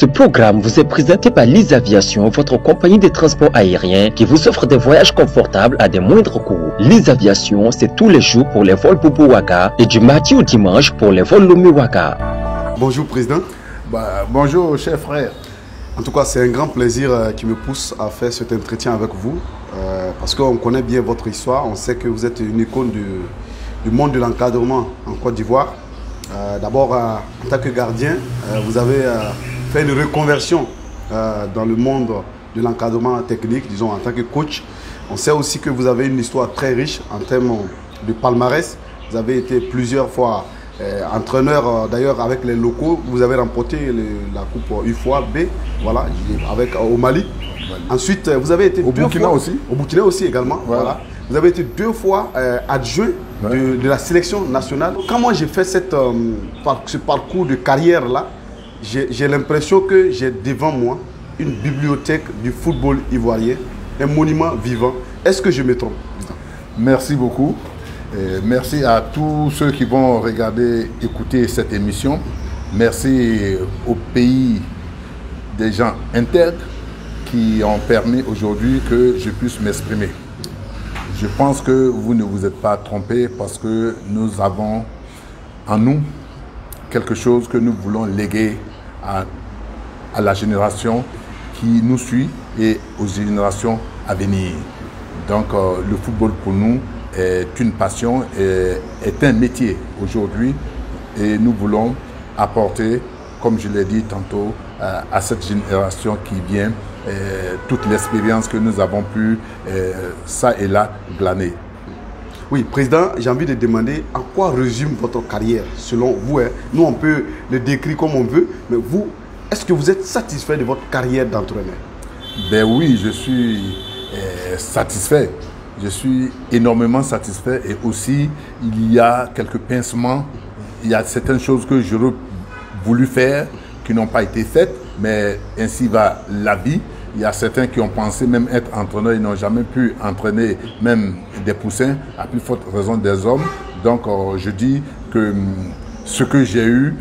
Ce programme vous est présenté par Liz Aviation, votre compagnie de transport aérien qui vous offre des voyages confortables à des moindres coûts. Liz Aviation, c'est tous les jours pour les vols Bobo-Ouaga et du mardi au dimanche pour les vols Lomé-Ouaga. Bonjour Président. Bonjour cher frère. En tout cas, c'est un grand plaisir qui me pousse à faire cet entretien avec vous parce qu'on connaît bien votre histoire. On sait que vous êtes une icône du monde de l'encadrement en Côte d'Ivoire. D'abord, en tant que gardien, vous avez fait une reconversion dans le monde de l'encadrement technique, disons en tant que coach. On sait aussi que vous avez une histoire très riche en termes de palmarès. Vous avez été plusieurs fois entraîneur, d'ailleurs avec les locaux. Vous avez remporté la coupe UFOA B, voilà, au Mali. Ensuite, vous avez été au Burkina aussi. Au Burkina aussi également. Voilà. Vous avez été 2 fois adjoint de la sélection nationale. Quand moi j'ai fait ce parcours de carrière-là, j'ai l'impression que j'ai devant moi une bibliothèque du football ivoirien, un monument vivant. Est-ce que je me trompe? Merci beaucoup. Merci à tous ceux qui vont regarder, écouter cette émission. Merci au pays des gens intègres qui ont permis aujourd'hui que je puisse m'exprimer. Je pense que vous ne vous êtes pas trompé parce que nous avons en nous quelque chose que nous voulons léguer à la génération qui nous suit et aux générations à venir. Donc le football pour nous est une passion, est un métier aujourd'hui et nous voulons apporter, comme je l'ai dit tantôt, à cette génération qui vient toute l'expérience que nous avons pu ça et là glaner. Oui, Président, j'ai envie de demander en quoi résume votre carrière selon vous. Nous, on peut le décrire comme on veut, mais vous, est-ce que vous êtes satisfait de votre carrière d'entraîneur? Ben oui, je suis satisfait. Je suis énormément satisfait et aussi il y a quelques pincements. Il y a certaines choses que j'aurais voulu faire qui n'ont pas été faites, mais ainsi va la vie. Il y a certains qui ont pensé même être entraîneurs, ils n'ont jamais pu entraîner même des poussins, à plus forte raison des hommes. Donc je dis que ce que j'ai eu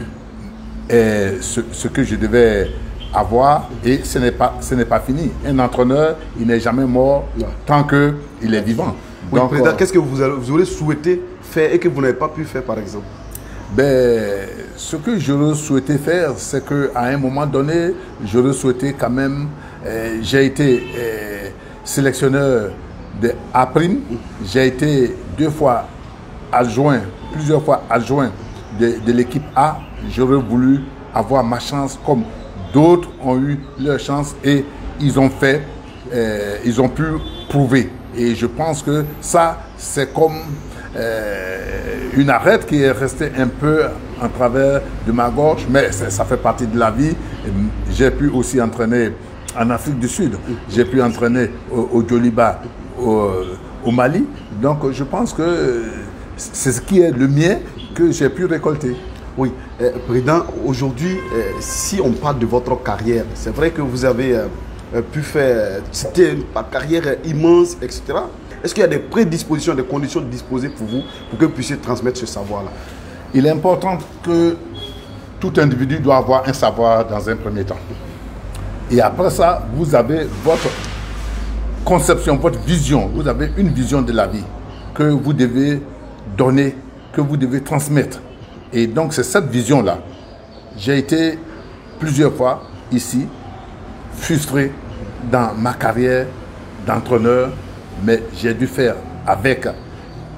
est ce que je devais avoir et ce n'est pas fini. Un entraîneur, il n'est jamais mort tant qu'il est vivant. Oui, donc, Président, qu'est-ce que vous aurez souhaité faire et que vous n'avez pas pu faire par exemple? Ce que j'aurais souhaité faire, c'est qu'à un moment donné, j'aurais souhaité quand même, j'ai été sélectionneur de A-Prime, j'ai été plusieurs fois adjoint de l'équipe A. J'aurais voulu avoir ma chance comme d'autres ont eu leur chance et ils ont pu prouver. Et je pense que ça, c'est comme une arête qui est restée un peu en travers de ma gorge, mais ça fait partie de la vie. J'ai pu aussi entraîner en Afrique du Sud, j'ai pu entraîner au Djoliba, au Mali. Donc je pense que c'est ce qui est le mien que j'ai pu récolter. Oui, Président, aujourd'hui, si on parle de votre carrière, c'est vrai que vous avez pu faire, c'était une carrière immense, etc. Est-ce qu'il y a des prédispositions, des conditions disposées pour vous, pour que vous puissiez transmettre ce savoir-là? Il est important que tout individu doit avoir un savoir dans un premier temps. Et après ça, vous avez votre conception, votre vision. Vous avez une vision de la vie que vous devez donner, que vous devez transmettre. Et donc, c'est cette vision-là. J'ai été plusieurs fois ici, frustré dans ma carrière d'entraîneur, mais j'ai dû faire avec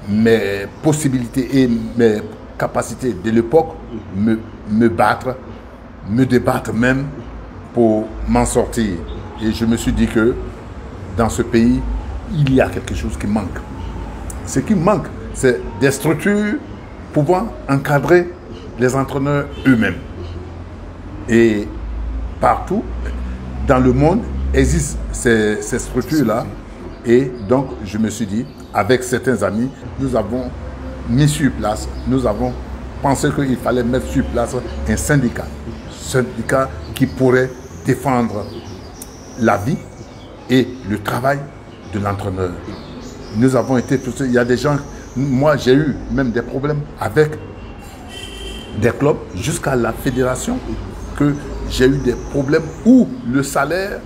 mes possibilités et mes capacités de l'époque, me battre, me débattre même pour m'en sortir. Et je me suis dit que dans ce pays, il y a quelque chose qui manque. Ce qui manque, c'est des structures pouvant encadrer les entraîneurs eux-mêmes. Et partout dans le monde existent ces structures-là. Et donc, je me suis dit, avec certains amis, nous avons mis sur place, nous avons pensé qu'il fallait mettre sur place un syndicat qui pourrait défendre la vie et le travail de l'entraîneur. Nous avons été poussés, il y a des gens, moi j'ai eu même des problèmes avec des clubs jusqu'à la fédération, que j'ai eu des problèmes où le salaire,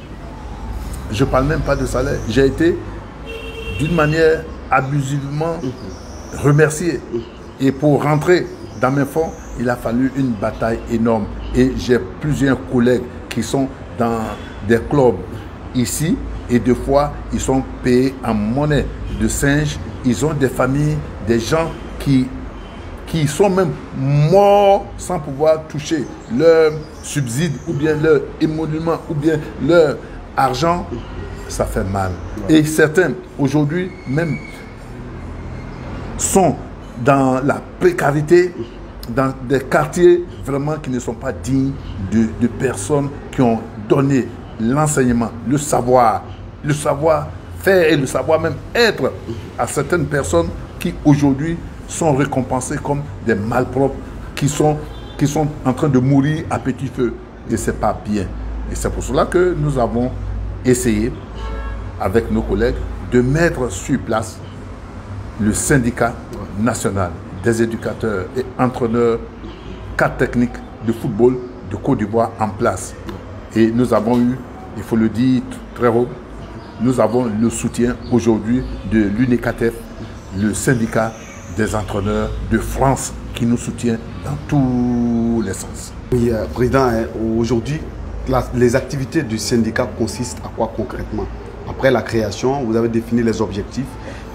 je ne parle même pas de salaire, j'ai été d'une manière abusivement remercié. Et pour rentrer dans mes fonds, il a fallu une bataille énorme. Et j'ai plusieurs collègues qui sont dans des clubs ici et des fois, ils sont payés en monnaie de singe. Ils ont des familles, des gens qui sont même morts sans pouvoir toucher leur subside ou bien leur émolument ou bien leur argent. Ça fait mal. Et certains, aujourd'hui, même sont dans la précarité, dans des quartiers vraiment qui ne sont pas dignes de personnes qui ont donné l'enseignement, le savoir-faire et le savoir même être à certaines personnes qui aujourd'hui sont récompensées comme des malpropres, qui sont en train de mourir à petit feu. Et ce n'est pas bien. Et c'est pour cela que nous avons essayé, avec nos collègues, de mettre sur place le syndicat national des éducateurs et entraîneurs cadres techniques de football de Côte d'Ivoire en place. Et nous avons eu, il faut le dire très haut, nous avons le soutien aujourd'hui de l'UNECATEF, le syndicat des entraîneurs de France qui nous soutient dans tous les sens. Oui, Président, aujourd'hui, les activités du syndicat consistent à quoi concrètement? Après la création, vous avez défini les objectifs.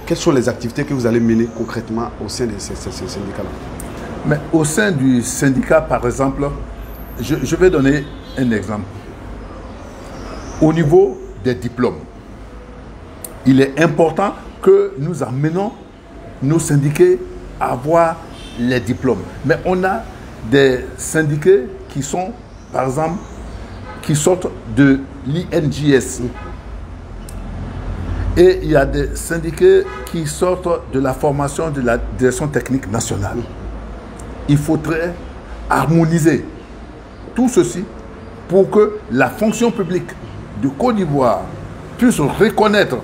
Quelles sont les activités que vous allez mener concrètement au sein de ces syndicats-là? Mais au sein du syndicat, par exemple, je vais donner un exemple. Au niveau des diplômes, il est important que nous amenons nos syndiqués à avoir les diplômes. Mais on a des syndiqués qui sont, par exemple, qui sortent de l'INJS. Et il y a des syndiqués qui sortent de la formation de la direction technique nationale. Il faudrait harmoniser tout ceci pour que la fonction publique de Côte d'Ivoire puisse reconnaître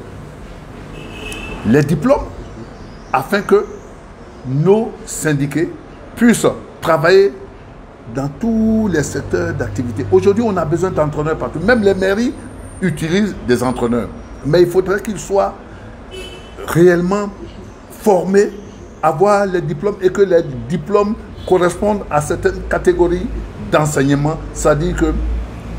les diplômes afin que nos syndiqués puissent travailler dans tous les secteurs d'activité. Aujourd'hui, on a besoin d'entraîneurs partout. Même les mairies utilisent des entraîneurs. Mais il faudrait qu'ils soient réellement formés, avoir les diplômes et que les diplômes correspondent à certaines catégories d'enseignement. C'est-à-dire que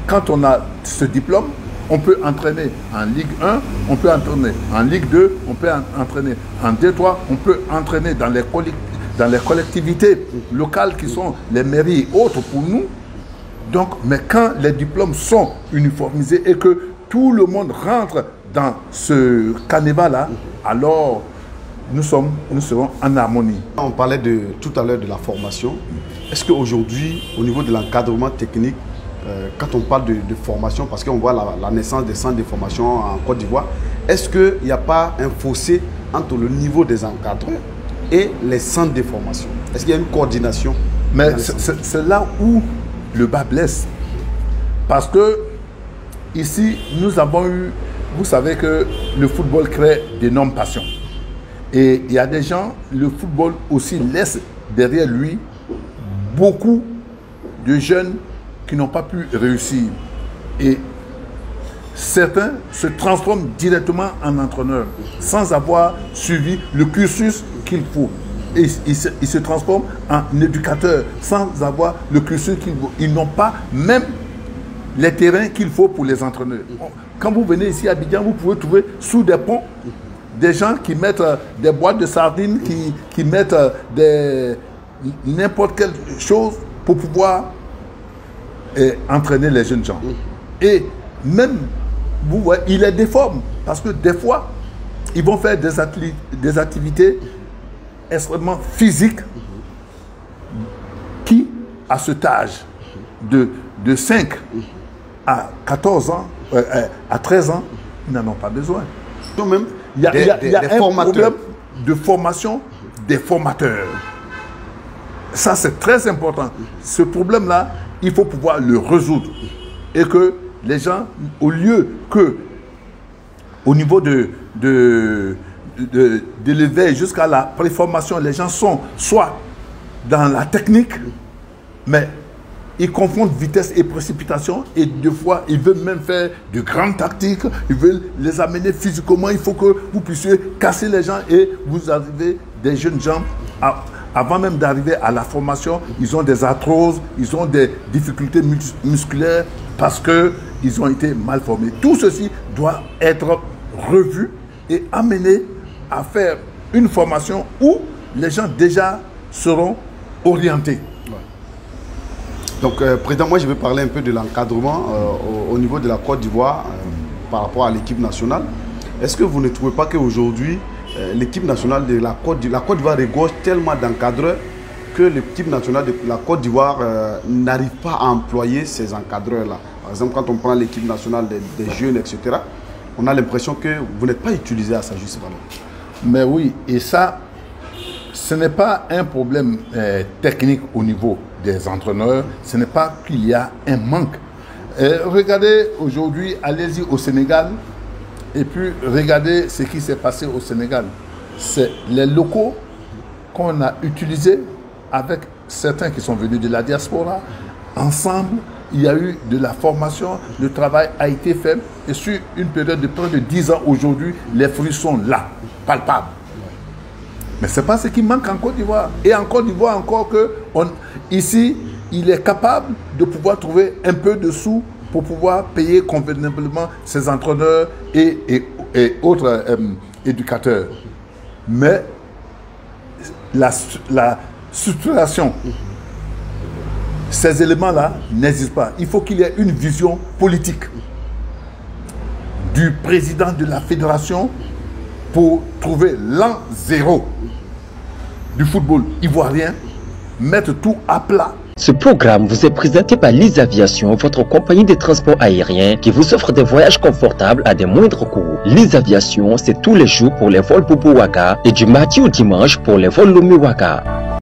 quand on a ce diplôme, on peut entraîner en Ligue 1, on peut entraîner en Ligue 2, on peut entraîner en D3, on peut entraîner dans les collectivités locales qui sont les mairies et autres pour nous. Donc, mais quand les diplômes sont uniformisés et que tout le monde rentre dans ce carnaval-là, alors nous serons en harmonie. On parlait tout à l'heure de la formation. Est-ce qu'aujourd'hui, au niveau de l'encadrement technique, quand on parle de formation, parce qu'on voit la naissance des centres de formation en Côte d'Ivoire, est-ce qu'il n'y a pas un fossé entre le niveau des encadreurs et les centres de formation? Est-ce qu'il y a une coordination? Mais c'est là où le bas blesse. Parce que ici, nous avons eu, vous savez que le football crée d'énormes passions. Et il y a des gens, le football aussi laisse derrière lui beaucoup de jeunes qui n'ont pas pu réussir. Et certains se transforment directement en entraîneurs sans avoir suivi le cursus qu'il faut. Et ils se transforment en éducateurs sans avoir le cursus qu'il faut. Ils n'ont pas même les terrains qu'il faut pour les entraîneurs. Quand vous venez ici à Abidjan, vous pouvez trouver sous des ponts des gens qui mettent des boîtes de sardines, qui mettent n'importe quelle chose pour pouvoir entraîner les jeunes gens. Et même, vous voyez, il les déforme. Parce que des fois, ils vont faire des activités extrêmement physiques qui, à cet âge de 5 à 14 ans, à 13 ans, ils n'en ont pas besoin. Donc même, il y a un problème de formation des formateurs. Ça, c'est très important. Ce problème-là, il faut pouvoir le résoudre. Et que les gens, au lieu que, au niveau de l'éveil jusqu'à la préformation, les gens sont soit dans la technique, mais ils confondent vitesse et précipitation et deux fois, ils veulent même faire de grandes tactiques, ils veulent les amener physiquement, il faut que vous puissiez casser les gens et vous arrivez des jeunes gens, avant même d'arriver à la formation, ils ont des arthroses, ils ont des difficultés musculaires parce qu'ils ont été mal formés. Tout ceci doit être revu et amené à faire une formation où les gens déjà seront orientés. Donc, Président, moi je vais parler un peu de l'encadrement au niveau de la Côte d'Ivoire par rapport à l'équipe nationale. Est-ce que vous ne trouvez pas qu'aujourd'hui, l'équipe nationale de la Côte d'Ivoire regorge tellement d'encadreurs que l'équipe nationale de la Côte d'Ivoire n'arrive pas à employer ces encadreurs-là? Par exemple, quand on prend l'équipe nationale des jeunes, etc., on a l'impression que vous n'êtes pas utilisé à sa juste valeur. Mais oui, et ça, ce n'est pas un problème technique au niveau des entraîneurs, ce n'est pas qu'il y a un manque. Regardez aujourd'hui, allez-y au Sénégal, et puis regardez ce qui s'est passé au Sénégal. C'est les locaux qu'on a utilisés avec certains qui sont venus de la diaspora. Ensemble, il y a eu de la formation, le travail a été fait. Et sur une période de près de 10 ans aujourd'hui, les fruits sont là, palpables. Mais ce n'est pas ce qui manque en Côte d'Ivoire. Et en Côte d'Ivoire encore que, ici, il est capable de pouvoir trouver un peu de sous pour pouvoir payer convenablement ses entraîneurs et autres éducateurs. Mais la structuration, ces éléments-là n'existent pas. Il faut qu'il y ait une vision politique du président de la fédération pour trouver l'an zéro du football ivoirien, mettre tout à plat. Ce programme vous est présenté par Liz Aviation, votre compagnie de transport aérien qui vous offre des voyages confortables à des moindres coûts. Liz Aviation, c'est tous les jours pour les vols Bobo Ouaga et du mardi au dimanche pour les vols Lomé Ouaga.